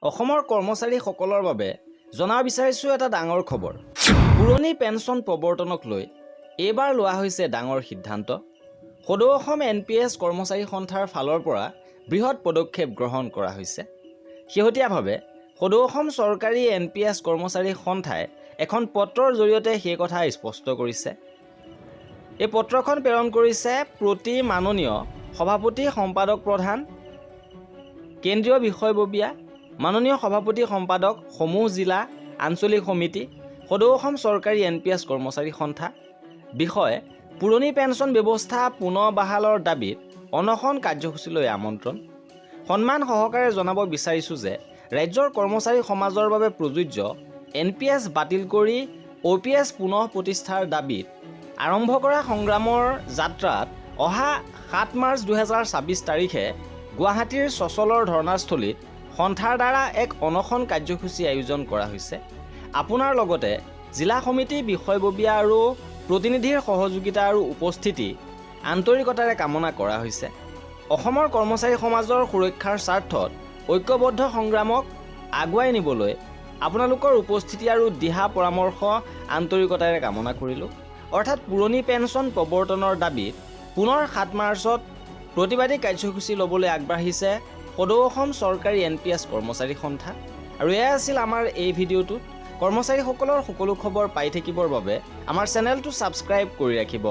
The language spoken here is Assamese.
অসমৰ কৰ্মচাৰীসকলৰ বাবে জনাব বিচাৰিছোঁ এটা ডাঙৰ খবৰ। পুৰণি পেঞ্চন প্ৰৱৰ্তনক লৈ এইবাৰ লোৱা হৈছে ডাঙৰ সিদ্ধান্ত। সদৌ অসম NPS কৰ্মচাৰী সন্থাৰ ফালৰ পৰা বৃহৎ পদক্ষেপ গ্ৰহণ কৰা হৈছে। শেহতীয়াভাৱে সদৌ অসম চৰকাৰী NPS কৰ্মচাৰী সন্থাই এখন পত্ৰৰ জৰিয়তে সেই কথা স্পষ্ট কৰিছে। এই পত্ৰখন প্ৰেৰণ কৰিছে প্ৰতি মাননীয় সভাপতি সম্পাদক প্ৰধান, কেন্দ্ৰীয় বিষয়ববীয়া, মাননীয় সভাপতি সম্পাদক সমূহ জিলা আঞ্চলিক সমিতি, সদৌ অসম চৰকাৰী NPS কৰ্মচাৰী সন্থা। বিষয় পুৰণি পেঞ্চন ব্যৱস্থা পুনৰ বাহালৰ দাবীত অনশন কাৰ্যসূচীলৈ আমন্ত্ৰণ। সন্মান সহকাৰে জনাব বিচাৰিছোঁ যে ৰাজ্যৰ কৰ্মচাৰী সমাজৰ বাবে প্ৰযোজ্য NPS বাতিল কৰি OPS পুনৰ প্ৰতিষ্ঠাৰ দাবীত আৰম্ভ কৰা সংগ্ৰামৰ যাত্ৰাত অহা 7 মাৰ্চ 2026 তাৰিখে গুৱাহাটীৰ চচলৰ ধৰ্ণাস্থলীত সন্থাৰ দ্বাৰা এক অনশন কাৰ্যসূচী আয়োজন কৰা হৈছে। আপোনাৰ লগতে জিলা সমিতি বিষয়ববীয়া আৰু প্ৰতিনিধিৰ সহযোগিতা আৰু উপস্থিতি আন্তৰিকতাৰে কামনা কৰা হৈছে। অসমৰ কৰ্মচাৰী সমাজৰ সুৰক্ষাৰ স্বাৰ্থত ঐক্যবদ্ধ সংগ্ৰামক আগুৱাই নিবলৈ আপোনালোকৰ উপস্থিতি আৰু দিহা পৰামৰ্শ আন্তৰিকতাৰে কামনা কৰিলোঁ। অৰ্থাৎ পুৰণি পেঞ্চন প্ৰৱৰ্তনৰ দাবীত পুনৰ 7 মাৰ্চত প্ৰতিবাদী কাৰ্যসূচী ল'বলৈ আগবাঢ়িছে সদৌ অসম চৰকাৰী NPS কৰ্মচাৰী সন্থা। আৰু এয়া আছিল আমাৰ এই ভিডিঅ'টোত। কৰ্মচাৰীসকলৰ সকলো খবৰ পাই থাকিবৰ বাবে আমাৰ চেনেলটো ছাবস্ক্ৰাইব কৰি ৰাখিব।